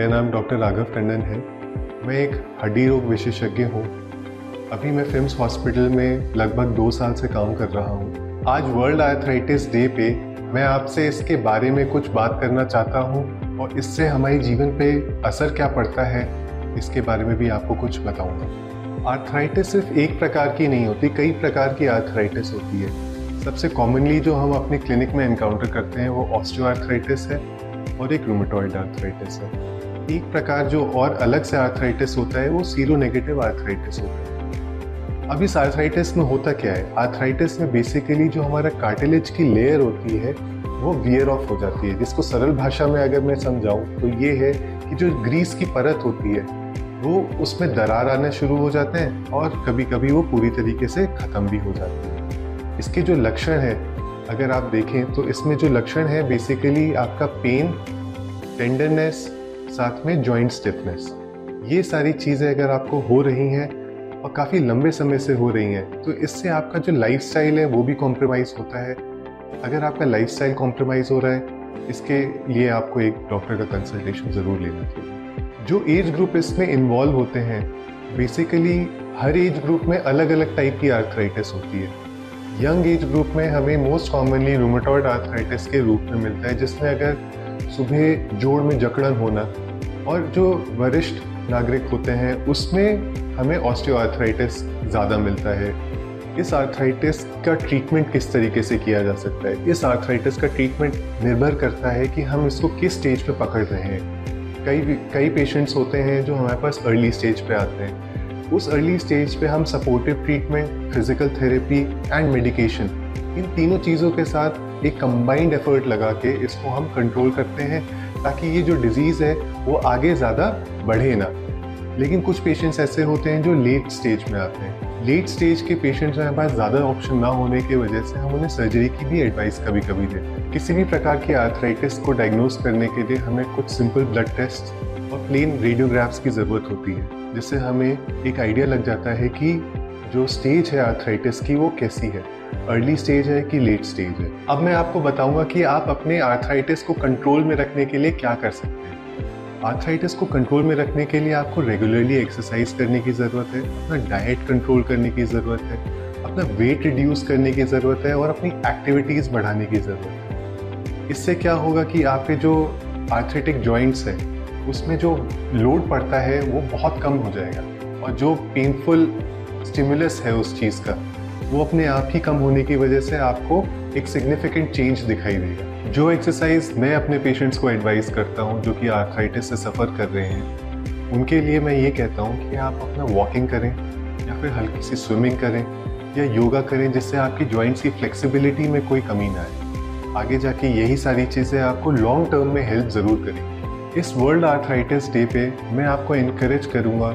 मेरा नाम डॉक्टर राघव टंडन है। मैं एक हड्डी रोग विशेषज्ञ हूँ। अभी मैं फिम्स हॉस्पिटल में लगभग 2 साल से काम कर रहा हूँ। आज वर्ल्ड आर्थराइटिस डे पे मैं आपसे इसके बारे में कुछ बात करना चाहता हूँ और इससे हमारे जीवन पे असर क्या पड़ता है इसके बारे में भी आपको कुछ बताऊँगा। आर्थराइटिस सिर्फ एक प्रकार की नहीं होती, कई प्रकार की आर्थराइटिस होती है। सबसे कॉमनली जो हम अपने क्लिनिक में एनकाउंटर करते हैं वो ऑस्टियोआर्थराइटिस है और एक रूमेटॉइड आर्थराइटिस है। एक प्रकार जो और अलग से आर्थराइटिस होता है वो सीरोनेगेटिव आर्थराइटिस होता है। अब इस आर्थराइटिस में होता क्या है? आर्थराइटिस में बेसिकली जो हमारा कार्टिलेज की लेयर होती है वो वियर ऑफ हो जाती है, जिसको सरल भाषा में अगर मैं समझाऊं तो ये है कि जो ग्रीस की परत होती है वो उसमें दरार आना शुरू हो जाते हैं और कभी कभी वो पूरी तरीके से ख़त्म भी हो जाती है। इसके जो लक्षण है अगर आप देखें तो इसमें जो लक्षण है बेसिकली आपका पेन, टेंडरनेस, साथ में जॉइंट स्टिफनेस, ये सारी चीज़ें अगर आपको हो रही हैं और काफ़ी लंबे समय से हो रही हैं तो इससे आपका जो लाइफस्टाइल है वो भी कॉम्प्रोमाइज़ होता है। अगर आपका लाइफस्टाइल कॉम्प्रोमाइज़ हो रहा है इसके लिए आपको एक डॉक्टर का कंसल्टेशन ज़रूर लेना चाहिए। जो एज ग्रुप इसमें इन्वॉल्व होते हैं बेसिकली हर एज ग्रुप में अलग अलग टाइप की आर्थराइटिस होती है। यंग एज ग्रुप में हमें मोस्ट कॉमनली रूमेटॉइड आर्थराइटिस के रूप में मिलता है, जिसमें अगर सुबह जोड़ में जकड़न होना, और जो वरिष्ठ नागरिक होते हैं उसमें हमें ऑस्टियोआर्थराइटिस ज़्यादा मिलता है। इस आर्थराइटिस का ट्रीटमेंट किस तरीके से किया जा सकता है? इस आर्थराइटिस का ट्रीटमेंट निर्भर करता है कि हम इसको किस स्टेज पे पकड़ रहे हैं। कई पेशेंट्स होते हैं जो हमारे पास अर्ली स्टेज पे आते हैं। उस अर्ली स्टेज पे हम supportive treatment, physical therapy and medication, इन तीनों चीज़ों के साथ एक कंबाइंड एफर्ट लगा के इसको हम कंट्रोल करते हैं ताकि ये जो डिजीज़ है वो आगे ज़्यादा बढ़े ना। लेकिन कुछ पेशेंट्स ऐसे होते हैं जो लेट स्टेज में आते हैं। लेट स्टेज के पेशेंट्स हमारे पास ज़्यादा ऑप्शन ना होने की वजह से हम उन्हें सर्जरी की भी एडवाइस कभी कभी देते हैं। किसी भी प्रकार की आर्थराइटिस को डायग्नोज करने के लिए हमें कुछ सिंपल ब्लड टेस्ट और प्लेन रेडियोग्राफ्स की ज़रूरत होती है, जिससे हमें एक आइडिया लग जाता है कि जो स्टेज है आर्थराइटिस की वो कैसी है, अर्ली स्टेज है कि लेट स्टेज है। अब मैं आपको बताऊंगा कि आप अपने आर्थराइटिस को कंट्रोल में रखने के लिए क्या कर सकते हैं। आर्थराइटिस को कंट्रोल में रखने के लिए आपको रेगुलरली एक्सरसाइज करने की ज़रूरत है, अपना डाइट कंट्रोल करने की ज़रूरत है, अपना वेट रिड्यूस करने की ज़रूरत है और अपनी एक्टिविटीज़ बढ़ाने की ज़रूरत है। इससे क्या होगा कि आपके जो आर्थराइटिक जॉइंट्स हैं उसमें जो लोड पड़ता है वो बहुत कम हो जाएगा और जो पेनफुल स्टिमुलस है उस चीज़ का वो अपने आप ही कम होने की वजह से आपको एक सिग्निफिकेंट चेंज दिखाई देगा। जो एक्सरसाइज मैं अपने पेशेंट्स को एडवाइस करता हूँ जो कि आर्थराइटिस से सफ़र कर रहे हैं, उनके लिए मैं ये कहता हूँ कि आप अपना वॉकिंग करें या फिर हल्की सी स्विमिंग करें या योगा करें, जिससे आपकी जॉइंट्स की फ्लेक्सिबिलिटी में कोई कमी ना आए। आगे जाके यही सारी चीज़ें आपको लॉन्ग टर्म में हेल्प ज़रूर करेंगी। इस वर्ल्ड आर्थराइटिस डे पे मैं आपको इनकरेज करूँगा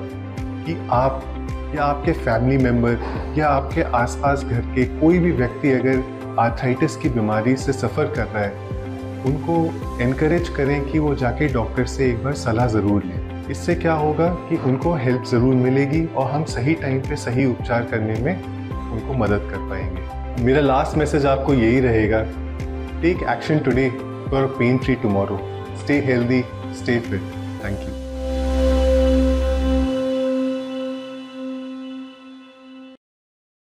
कि आप या आपके फैमिली मेम्बर या आपके आसपास घर के कोई भी व्यक्ति अगर आर्थराइटिस की बीमारी से सफ़र कर रहा है उनको इनकरेज करें कि वो जाके डॉक्टर से एक बार सलाह ज़रूर लें। इससे क्या होगा कि उनको हेल्प ज़रूर मिलेगी और हम सही टाइम पे सही उपचार करने में उनको मदद कर पाएंगे। मेरा लास्ट मैसेज आपको यही रहेगा, take action today for a pain free tomorrow. Stay healthy, stay fit. Thank you.